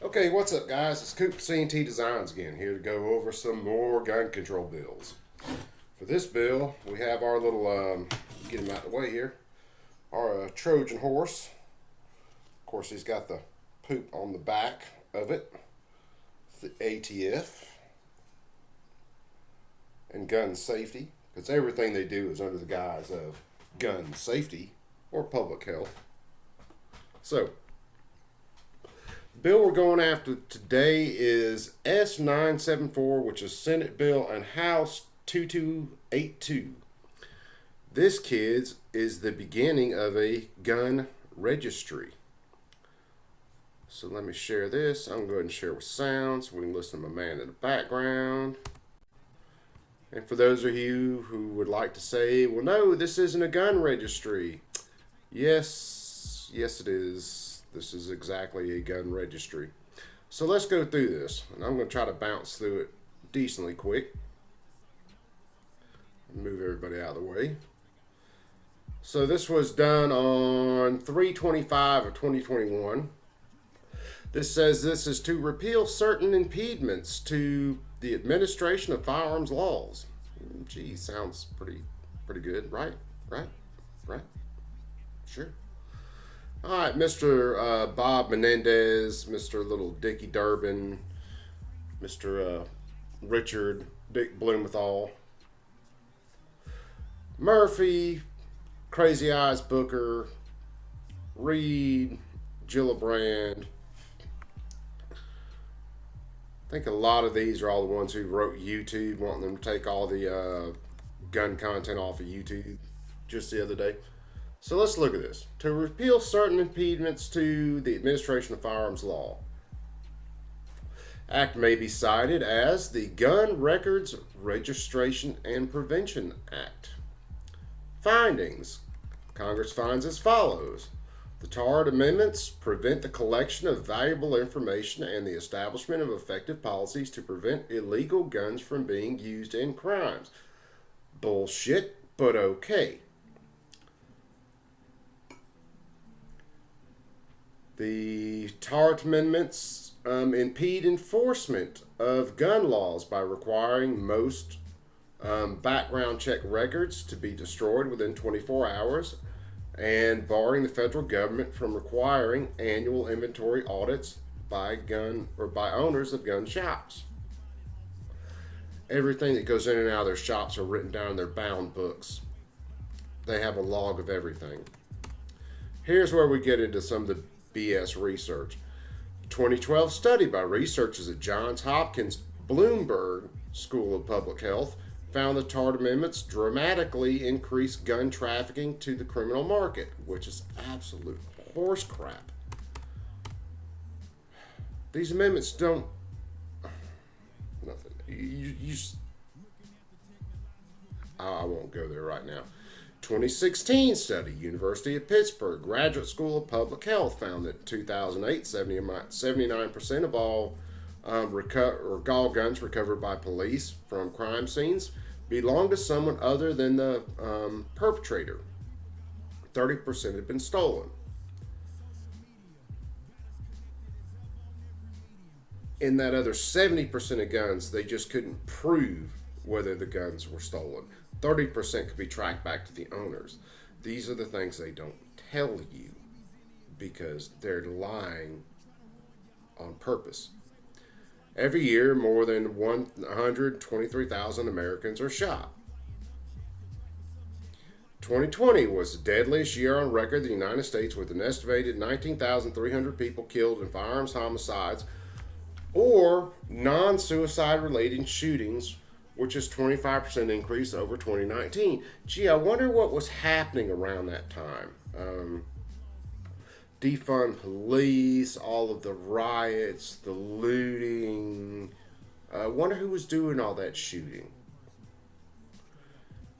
Okay, what's up, guys? It's Coop C&T Designs again, here to go over some more gun control bills. For this bill, we have our little, get him out of the way here, our Trojan horse. Of course, he's got the poop on the back of it, the ATF, and gun safety, because everything they do is under the guise of gun safety or public health. So, bill we're going after today is S974, which is Senate Bill and House 2282. This, kids, is the beginning of a gun registry. So let me share this. I'm going to go ahead and share with sound so we can listen to my man in the background. And for those of you who would like to say, well, no, this isn't a gun registry. Yes, it is. This is exactly a gun registry. So let's go through this. And I'm going to try to bounce through it decently quick. Move everybody out of the way. So this was done on 3/25 of 2021. This says this is to repeal certain impediments to the administration of firearms laws. Gee, sounds pretty good, right? Right? Sure. All right, Mr. Bob Menendez, Mr. Little Dickie Durbin, Mr. Richard Dick Blumenthal, Murphy, Crazy Eyes Booker, Reed, Gillibrand. I think a lot of these are all the ones who wrote YouTube, wanting them to take all the gun content off of YouTube just the other day. So let's look at this. To repeal certain impediments to the administration of firearms law. Act may be cited as the Gun Records Registration and Prevention Act. Findings. Congress finds as follows. The TARD amendments prevent the collection of valuable information and the establishment of effective policies to prevent illegal guns from being used in crimes. Bullshit, but okay. The TARD amendments impede enforcement of gun laws by requiring most background check records to be destroyed within 24 hours and barring the federal government from requiring annual inventory audits by owners of gun shops. Everything that goes in and out of their shops are written down in their bound books. They have a log of everything. Here's where we get into some of the BS research. 2012 study by researchers at Johns Hopkins Bloomberg School of Public Health found the TARD amendments dramatically increase gun trafficking to the criminal market, which is absolute horse crap. These amendments don't... Nothing. I won't go there right now. 2016 study, University of Pittsburgh Graduate School of Public Health found that in 2008, 79% of all guns recovered by police from crime scenes belonged to someone other than the perpetrator. 30% had been stolen. In that other 70% of guns, they just couldn't prove whether the guns were stolen. 30% could be tracked back to the owners. These are the things they don't tell you because they're lying on purpose. Every year, more than 123,000 Americans are shot. 2020 was the deadliest year on record in the United States, with an estimated 19,300 people killed in firearms homicides or non-suicide related shootings, which is 25% increase over 2019. Gee, I wonder what was happening around that time. Defund police, all of the riots, the looting. I wonder who was doing all that shooting.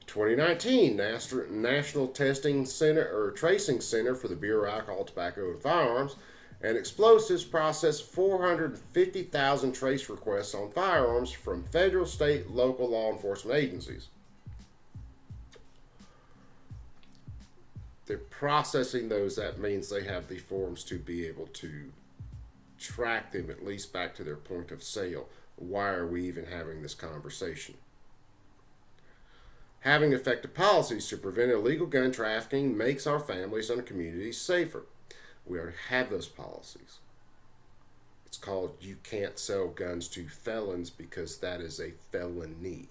2019, National Testing Center or Tracing Center for the Bureau of Alcohol, Tobacco, and Firearms and Explosives processed 450,000 trace requests on firearms from federal, state, local law enforcement agencies. They're processing those. That means they have the forms to be able to track them at least back to their point of sale. Why are we even having this conversation? Having effective policies to prevent illegal gun trafficking makes our families and our communities safer. We already have those policies. It's called you can't sell guns to felons because that is a felony.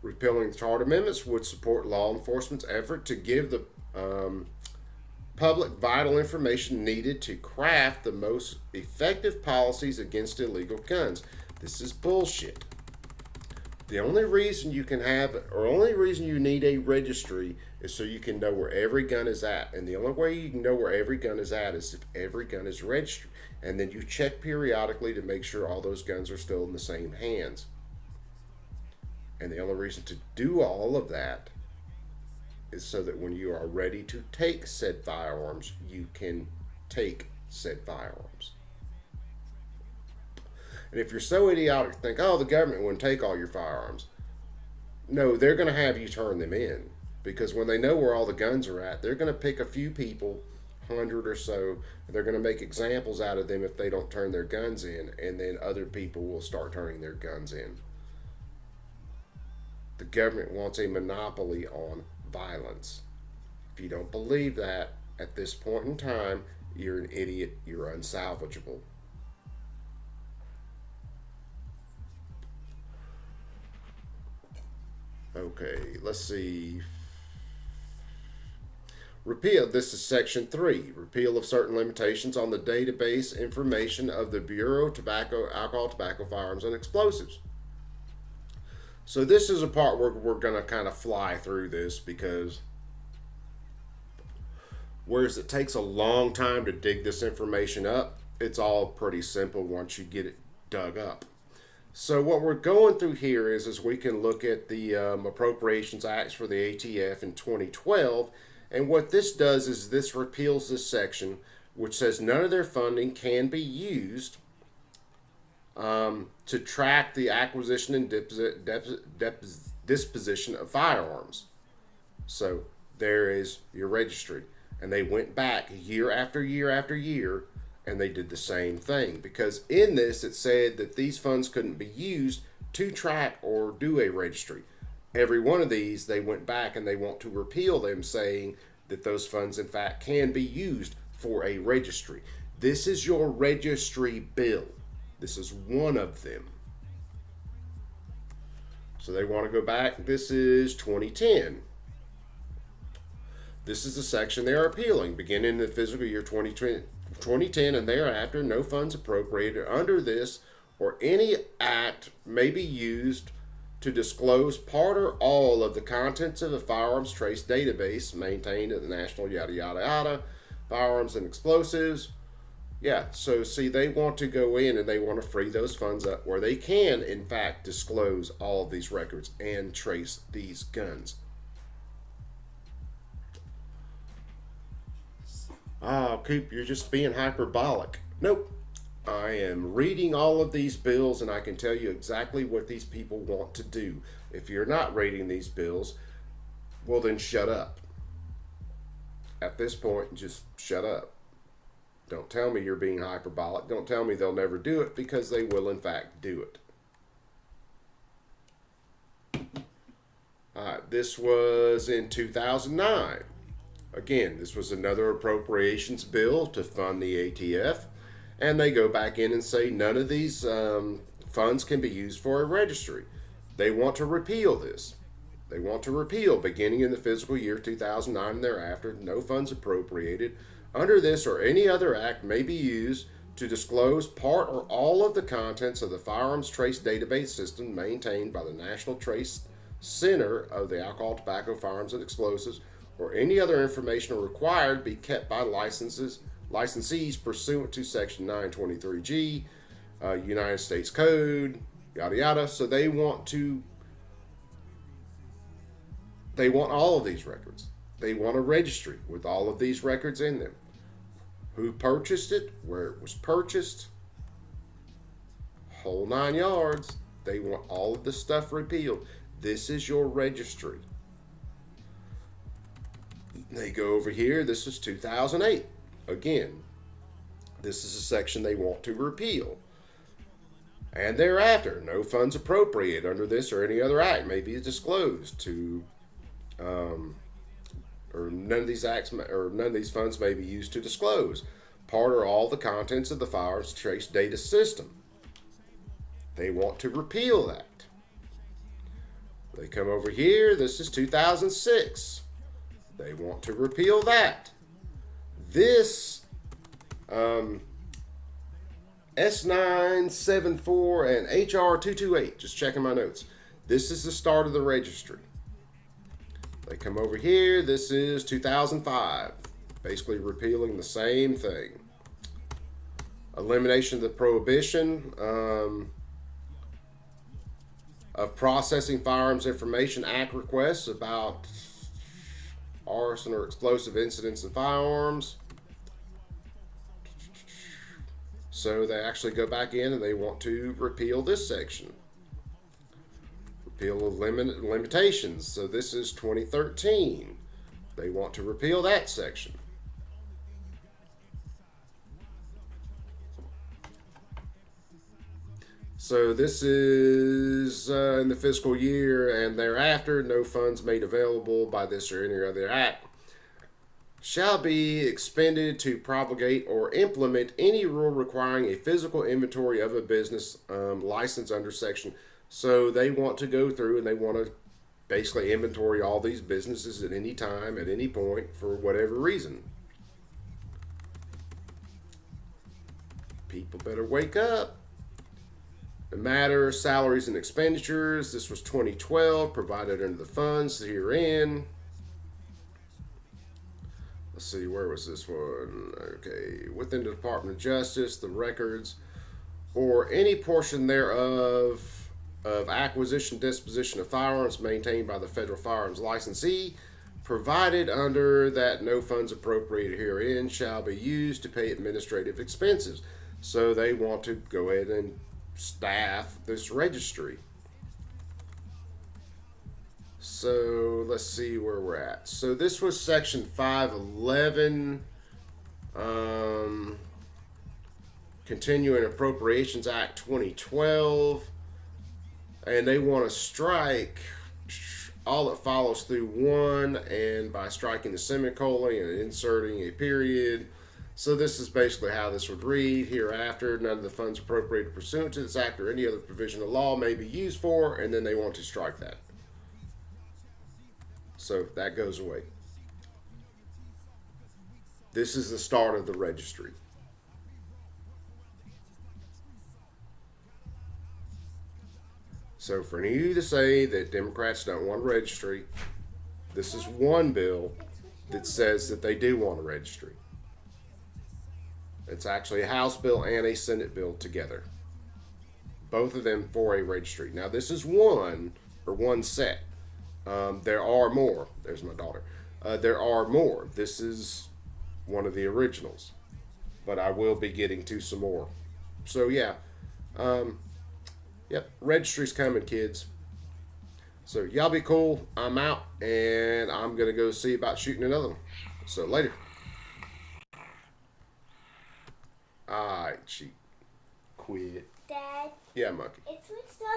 Repealing the Charter Amendments would support law enforcement's effort to give the public vital information needed to craft the most effective policies against illegal guns. This is bullshit. The only reason you can have, or only reason you need a registry is so you can know where every gun is at. And the only way you can know where every gun is at is if every gun is registered. And then you check periodically to make sure all those guns are still in the same hands. And the only reason to do all of that is so that when you are ready to take said firearms, you can take said firearms. And if you're so idiotic to think, oh, the government wouldn't take all your firearms. No, they're going to have you turn them in. Because when they know where all the guns are at, they're going to pick a few people, 100 or so, and they're going to make examples out of them if they don't turn their guns in, and then other people will start turning their guns in. The government wants a monopoly on violence. If you don't believe that, at this point in time, you're an idiot, you're unsalvageable. Okay, let's see. Repeal. This is Section 3. Repeal of certain limitations on the database information of the Bureau of Tobacco, Alcohol, Tobacco, Firearms, and Explosives. So this is a part where we're going to kind of fly through this because whereas it takes a long time to dig this information up, it's all pretty simple once you get it dug up. So what we're going through here is we can look at the Appropriations Acts for the ATF in 2012, and what this does is this repeals this section which says none of their funding can be used to track the acquisition and disposition of firearms. So there is your registry, and they went back year after year after year and they did the same thing, because in this it said that these funds couldn't be used to track or do a registry. Every one of these, they went back and they want to repeal them, saying that those funds in fact can be used for a registry. This is your registry bill. This is one of them. So they want to go back. This is 2010. This is the section they are appealing. Beginning in the fiscal year 2010 and thereafter, no funds appropriated under this or any act may be used to disclose part or all of the contents of the firearms trace database maintained at the National yada yada yada, firearms and explosives. Yeah, so see, they want to go in and they want to free those funds up where they can, in fact, disclose all of these records and trace these guns. Oh, Coop, you're just being hyperbolic. Nope. I am reading all of these bills and I can tell you exactly what these people want to do. If you're not reading these bills, well then shut up. At this point, just shut up. Don't tell me you're being hyperbolic. Don't tell me they'll never do it, because they will in fact do it. Alright, this was in 2009. Again, this was another appropriations bill to fund the ATF. And they go back in and say none of these funds can be used for a registry. They want to repeal this. They want to repeal, beginning in the fiscal year 2009 and thereafter, no funds appropriated under this or any other act may be used to disclose part or all of the contents of the firearms trace database system maintained by the National Trace Center of the Alcohol, Tobacco, Firearms, and Explosives, or any other information required be kept by licensees pursuant to Section 923G, United States Code, yada yada. So they want all of these records. They want a registry with all of these records in them. Who purchased it, where it was purchased, whole 9 yards. They want all of this stuff repealed. This is your registry. They go over here. This is 2008. again, this is a section they want to repeal. And thereafter, no funds appropriated under this or any other act may be disclosed to, or none of these acts or none of these funds may be used to disclose part or all the contents of the firearms trace data system. They want to repeal that. They come over here. This is 2006. They want to repeal that. This S974 and HR 228. Just checking my notes. This is the start of the registry. They come over here. This is 2005. Basically repealing the same thing. Elimination of the prohibition of processing firearms information act requests about arson or explosive incidents in firearms. So they actually go back in and they want to repeal this section. Repeal of limitations. So this is 2013. They want to repeal that section. So this is in the fiscal year and thereafter, no funds made available by this or any other act shall be expended to propagate or implement any rule requiring a physical inventory of a business license under section. So they want to go through and they want to basically inventory all these businesses at any time, at any point, for whatever reason. People better wake up. The matter, salaries and expenditures. This was 2012, provided under the funds herein. Let's see, where was this one? Okay, within the Department of Justice, the records or any portion thereof of acquisition, disposition of firearms maintained by the federal firearms licensee, provided under that no funds appropriated herein shall be used to pay administrative expenses. So they want to go ahead and staff this registry. So let's see where we're at. So this was section 511, Continuing Appropriations Act 2012, and they want to strike all that follows through one, and by striking the semicolon and inserting a period. So this is basically how this would read. Hereafter, none of the funds appropriated pursuant to this act or any other provision of law may be used for, and then they want to strike that. So that goes away. This is the start of the registry. So for you to say that Democrats don't want a registry, this is one bill that says that they do want a registry. It's actually a House bill and a Senate bill together. Both of them for a registry. Now this is one set. There are more. There's my daughter. There are more. This is one of the originals. But I will be getting to some more. So yeah. Yep. Registry's coming, kids. So y'all be cool. I'm out. And I'm going to go see about shooting another one. So later. Alright, she quit. Dad. Yeah, monkey. It's switched on.